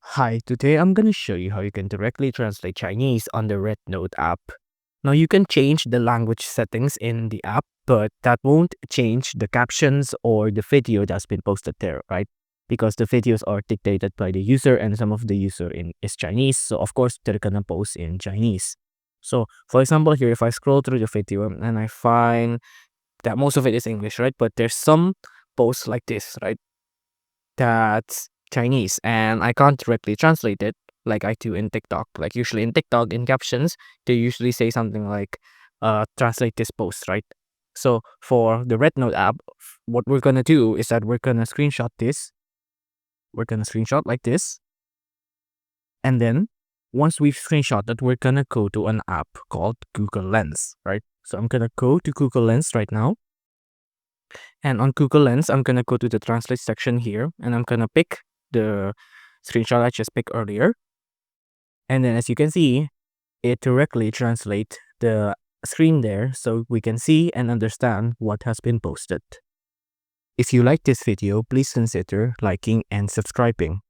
Hi, today I'm going to show you how you can directly translate Chinese on the Rednote app. Now you can change the language settings in the app, but that won't change the captions or the video that's been posted there, right? Because the videos are dictated by the user and some of the user is Chinese. So of course they're gonna post in Chinese. So for example here, if I scroll through the video and I find that most of it is English, right? But there's some posts like this, right? That's Chinese and I can't directly translate it like I do in TikTok. Like usually in TikTok in captions, they usually say something like translate this post, right? So for the Rednote app, what we're gonna do is that we're gonna screenshot this. We're gonna screenshot like this. And then once we've screenshotted, we're gonna go to an app called Google Lens, right? So I'm gonna go to Google Lens right now. And on Google Lens, I'm gonna go to the translate section here and I'm gonna pick the screenshot I just picked earlier. And then as you can see, it directly translates the screen there so we can see and understand what has been posted. If you like this video, please consider liking and subscribing.